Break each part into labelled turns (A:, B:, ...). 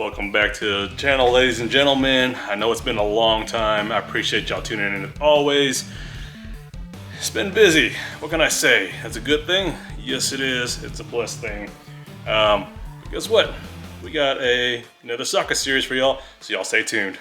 A: Welcome back to the channel, ladies and gentlemen. I know it's been a long time. I appreciate y'all tuning in as always. It's been busy. What can I say? That's a good thing? Yes, it is. It's a blessed thing. But guess what? We got another soccer series for y'all, so y'all stay tuned.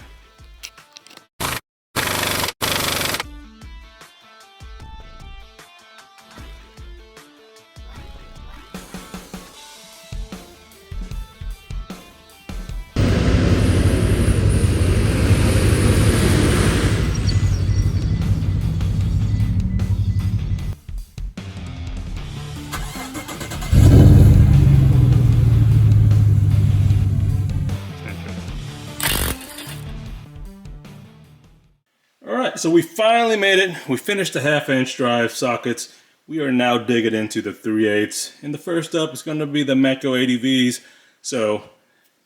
A: Alright, so we finally made it. We finished the 1/2-inch drive sockets. We are now digging into the 3/8. And the first up is going to be the Matco ADVs. So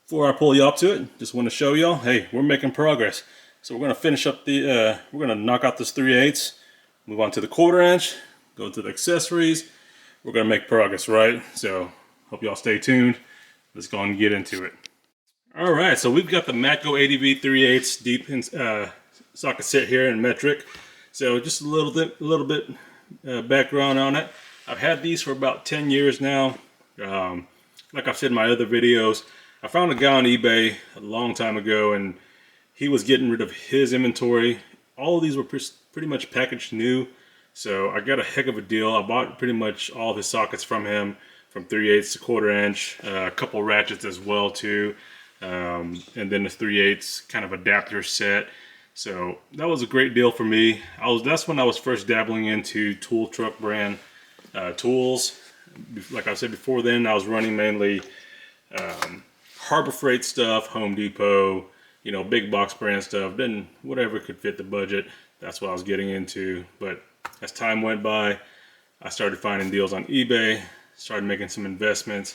A: before I pull you up to it, just want to show y'all, hey, we're making progress. So we're going to finish up the, we're going to knock out this 3/8, move on to the 1/4 inch, go to the accessories. We're going to make progress, right? So hope y'all stay tuned. Let's go and get into it. Alright, so we've got the Matco ADV 3/8 deep socket set here in metric. So just a little bit background on it. I've had these for about 10 years now. Like I've said in my other videos, I found a guy on eBay a long time ago and he was getting rid of his inventory. All of these were pretty much packaged new. So I got a heck of a deal. I bought pretty much all of his sockets from him, from 3/8 to 1/4 inch, a couple ratchets as well too. And then the 3/8 kind of adapter set. So that was a great deal for me. That's when I was first dabbling into tool truck brand tools. Like I said before then, I was running mainly Harbor Freight stuff, Home Depot, you know, big box brand stuff. Then whatever could fit the budget, that's what I was getting into. But as time went by, I started finding deals on eBay, started making some investments.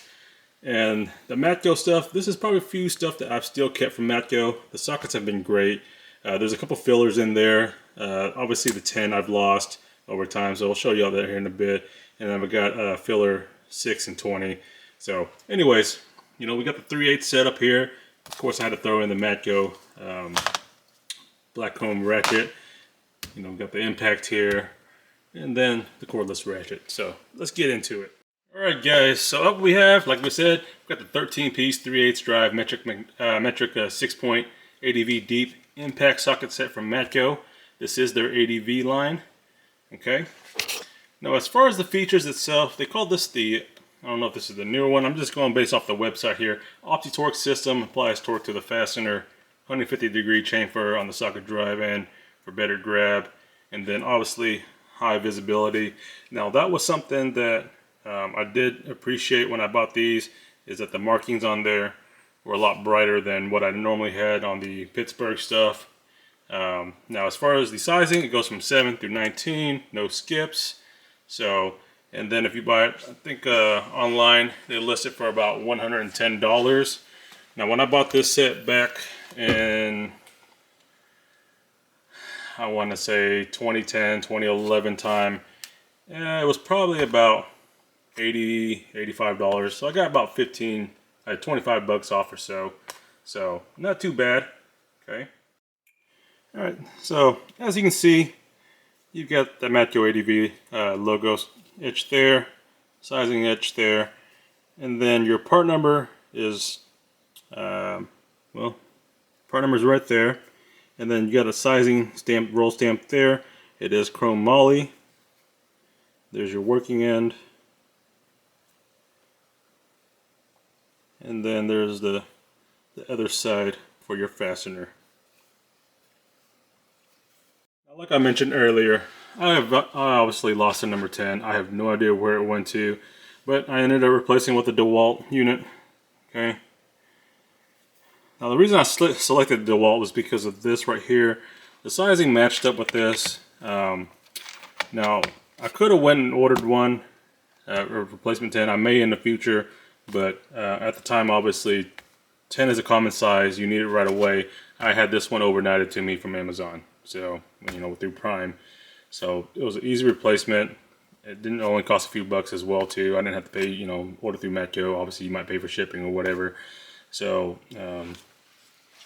A: And the Matco stuff, this is probably a few stuff that I've still kept from Matco. The sockets have been great. There's a couple fillers in there. Obviously the 10 I've lost over time, so I'll show you all that here in a bit. And then I've got filler 6 and 20. So anyways, you know, we got the 3/8 set up here. Of course I had to throw in the Matco black comb ratchet. You know, we got the impact here. And then the cordless ratchet. So let's get into it. Alright guys, so up we have, like we said, we've got the 13-piece 3/8 drive metric 6-point ADV deep impact socket set from Matco. This is their ADV line. Okay. Now as far as the features itself, they call this the, I don't know if this is the newer one, I'm just going based off the website here. Opti-torque system applies torque to the fastener, 150-degree chamfer on the socket drive end for better grab, and then obviously high visibility. Now that was something that I did appreciate when I bought these, is that the markings on there were a lot brighter than what I normally had on the Pittsburgh stuff. Now as far as the sizing, it goes from 7 through 19, no skips. So, and then if you buy it, I think online, they list it for about $110. Now when I bought this set back in, I want to say 2010, 2011 time, it was probably about $80, $85. So I got about 25 bucks off or so. So not too bad. Okay. Alright, so as you can see, you've got the Matco ADV logo etched there, sizing etched there, and then your part number is, well, part number is right there, and then you got a sizing stamp, roll stamp there. It is chrome moly. There's your working end. And then there's the other side for your fastener. Now, like I mentioned earlier, I obviously lost the number 10. I have no idea where it went to, but I ended up replacing with the DeWalt unit. Okay. Now the reason I selected DeWalt was because of this right here. The sizing matched up with this. Now I could have went and ordered one, a replacement 10. I may in the future. But at the time, obviously, 10 is a common size. You need it right away. I had this one overnighted to me from Amazon. So, you know, through Prime. So, it was an easy replacement. It didn't only cost a few bucks as well, too. I didn't have to pay, you know, order through Matco. Obviously, you might pay for shipping or whatever. So,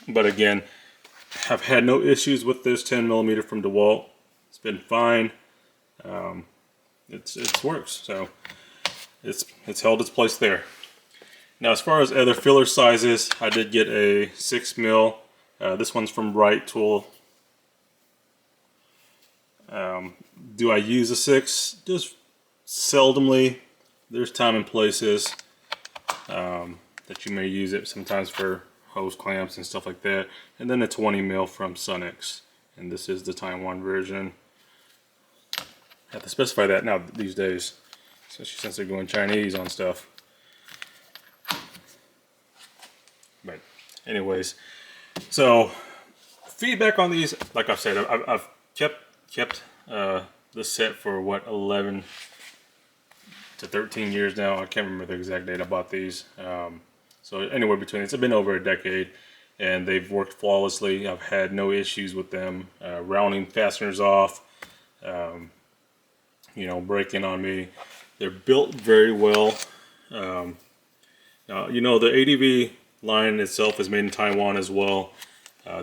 A: but again, I've had no issues with this 10mm from DeWalt. It's been fine. It's works. So it's held its place there. Now, as far as other filler sizes, I did get a 6mm. This one's from Right Tool. Do I use a 6? Just seldomly. There's time and places that you may use it, sometimes for hose clamps and stuff like that. And then a 20mm from Sunix, and this is the Taiwan version. I have to specify that now these days, especially since they're going Chinese on stuff. But anyways, so feedback on these, like I've said, I've kept this set for what, 11 to 13 years now. I can't remember the exact date I bought these. So anywhere between, it's been over a decade, and they've worked flawlessly. I've had no issues with them. Rounding fasteners off, you know, breaking on me. They're built very well. Now, you know, the ADV line itself is made in Taiwan as well.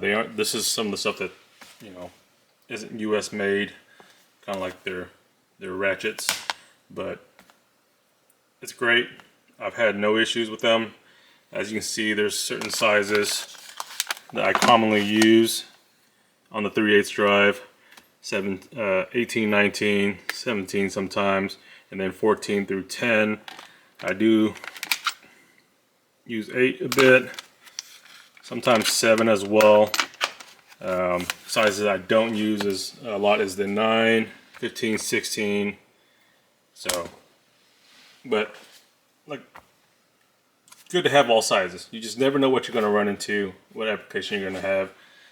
A: They aren't. This is some of the stuff that, you know, isn't U.S. made, kind of like their ratchets, but it's great. I've had no issues with them. As you can see, there's certain sizes that I commonly use on the 3/8 drive. 18, 19, 17 sometimes, and then 14 through 10. I do use 8 a bit, sometimes 7 as well. Sizes I don't use a lot is the 9, 15, 16. So, but like, good to have all sizes. You just never know what you're going to run into, what application you're going to have.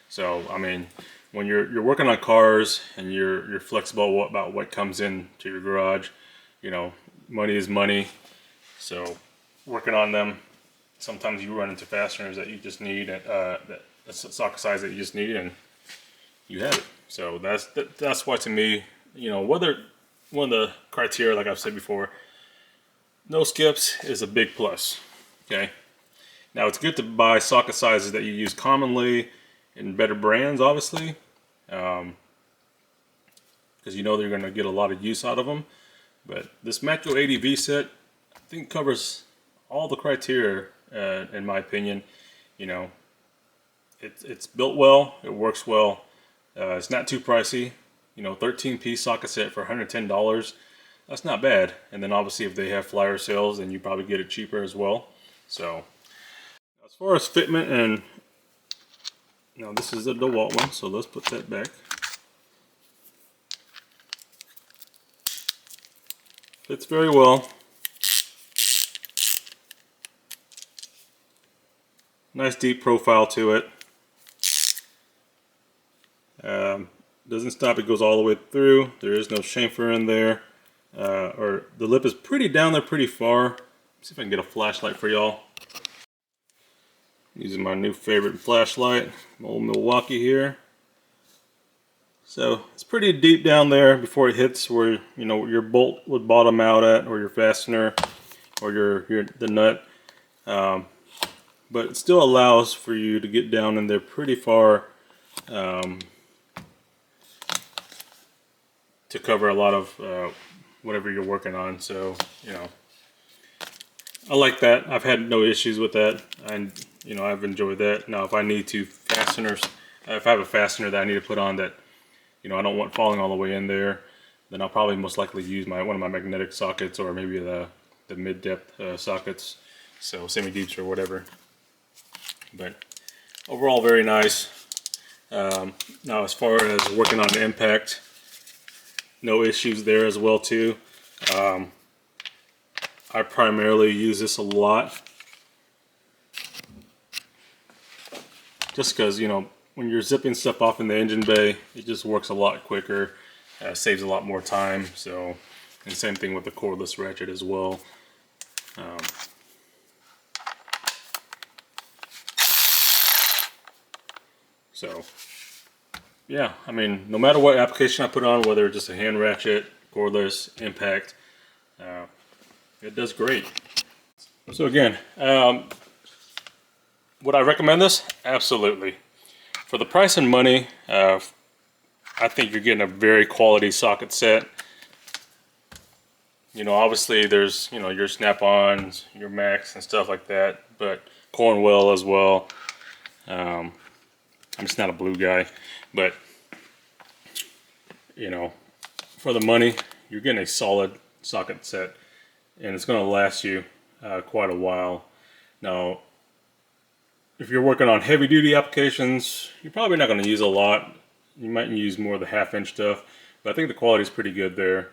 A: So, I mean, when you're working on cars and you're flexible about what comes into your garage, you know, money is money. So, working on them, sometimes you run into fasteners that you just need, a socket size that you just need, and you have it. So that's why, to me, you know, whether one of the criteria, like I've said before, no skips is a big plus. Okay. Now, it's good to buy socket sizes that you use commonly in better brands, obviously, because you know they're going to get a lot of use out of them. But this Matco ADV set, I think, covers all the criteria, in my opinion. You know, it's built well, it works well, it's not too pricey. You know, 13-piece socket set for $110, that's not bad. And then obviously if they have flyer sales, then you probably get it cheaper as well. So as far as fitment, and now this is the DeWalt one, so let's put that back. Fits very well. Nice deep profile to it. Doesn't stop, it goes all the way through. There is no chamfer in there. Or the lip is pretty down there, pretty far. Let's see if I can get a flashlight for y'all. Using my new favorite flashlight, old Milwaukee here. So it's pretty deep down there before it hits where, you know, your bolt would bottom out at, or your fastener, or the nut. But it still allows for you to get down in there pretty far, to cover a lot of whatever you're working on. So, you know, I like that. I've had no issues with that, and you know, I've enjoyed that. Now, if I need to if I have a fastener that I need to put on that, you know, I don't want falling all the way in there, then I'll probably most likely use one of my magnetic sockets, or maybe the mid-depth sockets, so semi-deeps or whatever. But overall, very nice. Now, as far as working on the impact, no issues there as well too. I primarily use this a lot, just because, you know, when you're zipping stuff off in the engine bay, it just works a lot quicker, saves a lot more time. So, and same thing with the cordless ratchet as well. So, yeah, I mean, no matter what application I put on, whether it's just a hand ratchet, cordless, impact, it does great. So again, Would I recommend this? Absolutely. For the price and money, I think you're getting a very quality socket set. You know, obviously there's, you know, your Snap-ons, your Max and stuff like that, but Cornwell as well. I'm just not a blue guy, but you know, for the money, you're getting a solid socket set, and it's going to last you quite a while. Now, if you're working on heavy duty applications, you're probably not going to use a lot. You might use more of the 1/2 inch stuff, but I think the quality is pretty good there.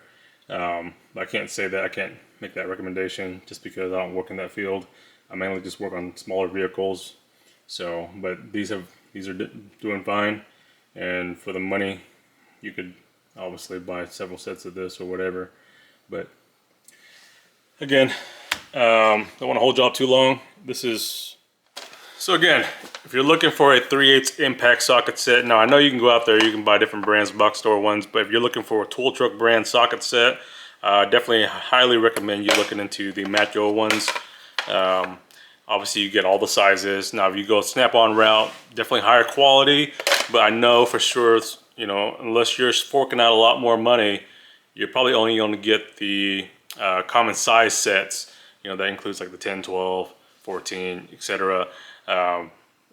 A: I can't say that, I can't make that recommendation just because I don't work in that field. I mainly just work on smaller vehicles. So, but these are doing fine, and for the money, you could obviously buy several sets of this or whatever. But again, don't want to hold you up too long. This is so again, if you're looking for a 3/8 impact socket set, now I know you can go out there, you can buy different brands, box store ones, but if you're looking for a tool truck brand socket set, definitely highly recommend you looking into the Matco ones. Obviously you get all the sizes. Now if you go Snap-on route, definitely higher quality, but I know for sure, you know, unless you're forking out a lot more money, you're probably only going to get the common size sets. You know, that includes like the 10, 12, 14, etc.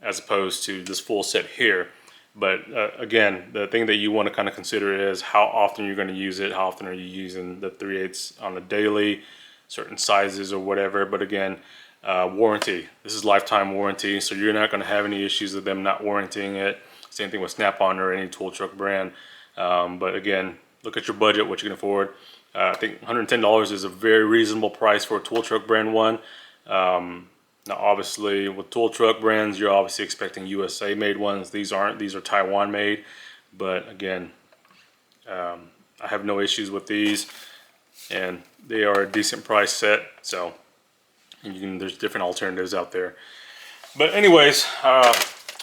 A: As opposed to this full set here. But again, the thing that you want to kind of consider is how often you're going to use it. How often are you using the 3/8 on the daily, certain sizes or whatever. But again, warranty. This is lifetime warranty, so you're not going to have any issues with them not warranting it. Same thing with Snap-on or any tool truck brand. But again, look at your budget, what you can afford. I think $110 is a very reasonable price for a tool truck brand one. Now obviously with tool truck brands, you're obviously expecting USA made ones. These aren't, these are Taiwan made. But again, I have no issues with these, and they are a decent price set. So there's different alternatives out there. But anyways, I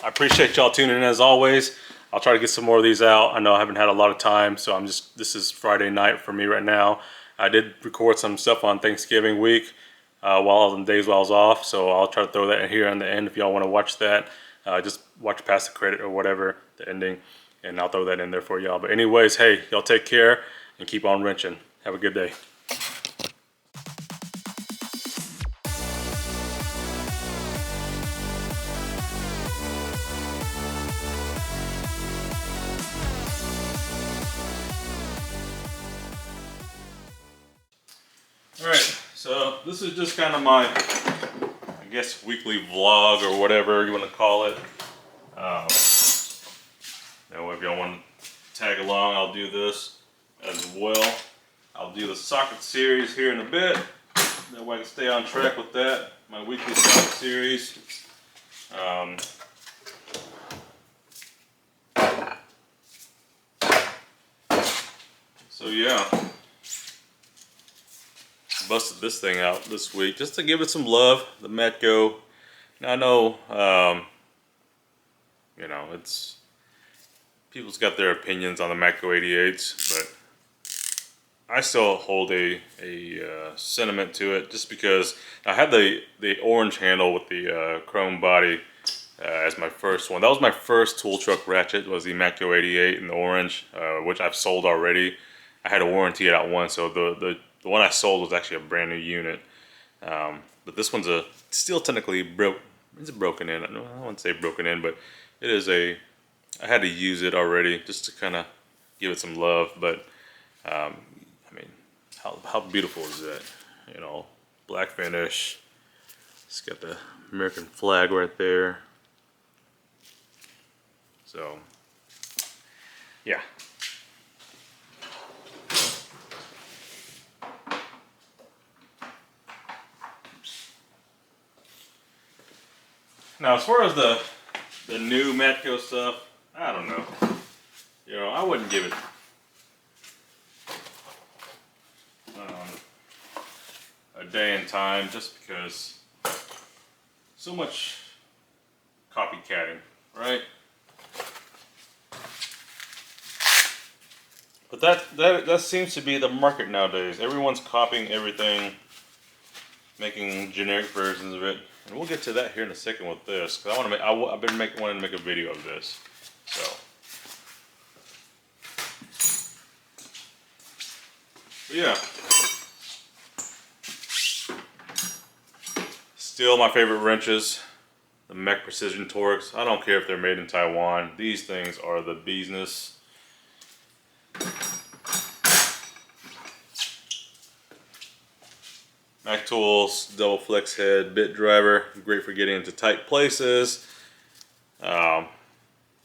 A: appreciate y'all tuning in as always. I'll try to get some more of these out. I know I haven't had a lot of time, so this is Friday night for me right now. I did record some stuff on Thanksgiving week on days while I was off, so I'll try to throw that in here on the end if y'all want to watch that. Just watch past the credit or whatever, the ending, and I'll throw that in there for y'all. But anyways, hey, y'all take care and keep on wrenching. Have a good day. Alright, so this is just kind of my, I guess, weekly vlog or whatever you want to call it. Now if y'all want to tag along, I'll do this as well. I'll do the socket series here in a bit. That way I can stay on track with that, my weekly socket series. So yeah. Busted this thing out this week just to give it some love, the Matco. Now I know, you know, it's people's got their opinions on the Matco 88s, but I still hold a sentiment to it just because I had the orange handle with the chrome body as my first one. That was my first tool truck ratchet, was the Matco 88 in the orange, which I've sold already. I had a warranty it out once, so the one I sold was actually a brand new unit. But this one's still technically broken in. I wouldn't say broken in, but it is I had to use it already just to kind of give it some love. But I mean, how beautiful is that? You know, black finish. It's got the American flag right there. So, yeah. Now, as far as the new Matco stuff, I don't know. You know, I wouldn't give it a day and time just because so much copycatting, right? But that seems to be the market nowadays. Everyone's copying everything. making generic versions of it, and we'll get to that here in a second with this. Cause I've been wanting to make a video of this. So, but yeah. Still my favorite wrenches, the Mech Precision Torques. I don't care if they're made in Taiwan. These things are the business. Mac Tools, double flex head, bit driver, great for getting into tight places.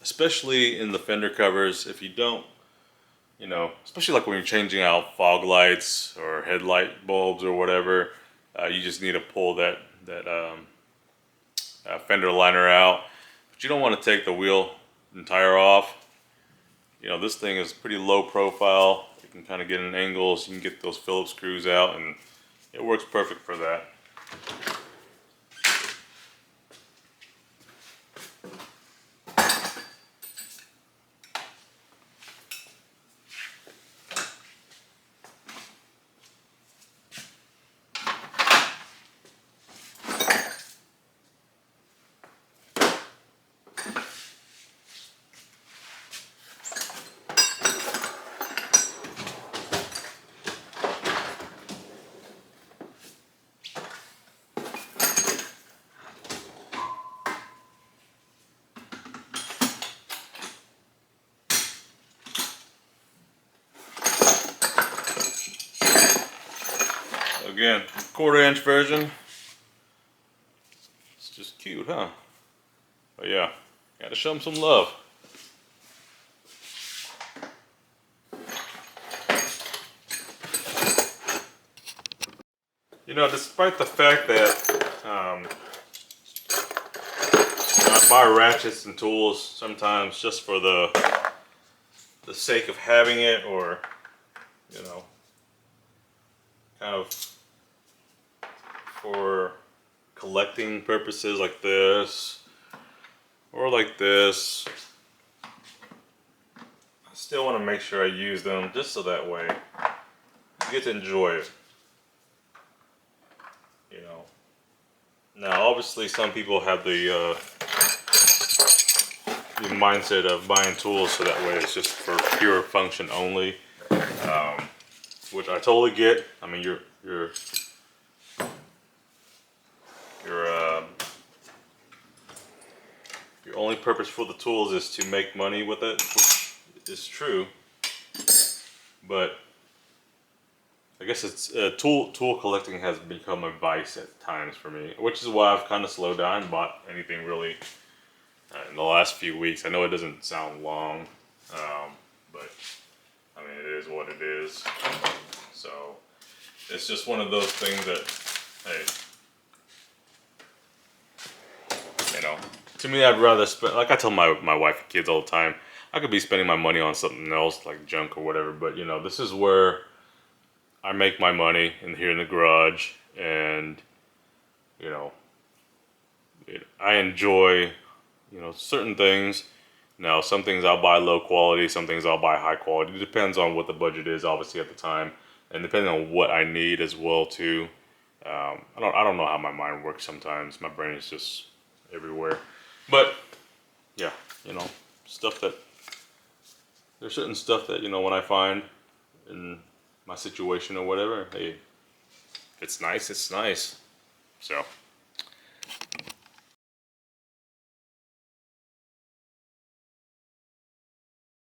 A: Especially in the fender covers, if you don't, you know, especially like when you're changing out fog lights or headlight bulbs or whatever, you just need to pull that fender liner out. But you don't want to take the wheel and tire off. You know, this thing is pretty low profile. You can kind of get in angles, you can get those Phillips screws out, and it works perfect for that. Again, 1/4-inch version. It's just cute, huh? But yeah, gotta show them some love. You know, despite the fact that I buy ratchets and tools sometimes just for the sake of having it, or you know, kind of for collecting purposes like this or like this, I still want to make sure I use them just so that way you get to enjoy it. You know, now obviously some people have the mindset of buying tools so that way it's just for pure function only, which I totally get. I mean, your only purpose for the tools is to make money with it, which is true. But I guess it's tool collecting has become a vice at times for me, which is why I've kind of slowed down and bought anything really in the last few weeks. I know it doesn't sound long, but I mean, it is what it is. So it's just one of those things that, hey, you know, to me, I'd rather spend, like I tell my wife and kids all the time, I could be spending my money on something else like junk or whatever, but you know, this is where I make my money here in the garage, and you know, I enjoy, you know, certain things. Now, some things I'll buy low quality, some things I'll buy high quality. It depends on what the budget is, obviously, at the time, and depending on what I need as well too. I don't know how my mind works sometimes. My brain is just everywhere. But yeah, you know, there's certain stuff that, you know, when I find in my situation or whatever, hey, it's nice, it's nice. So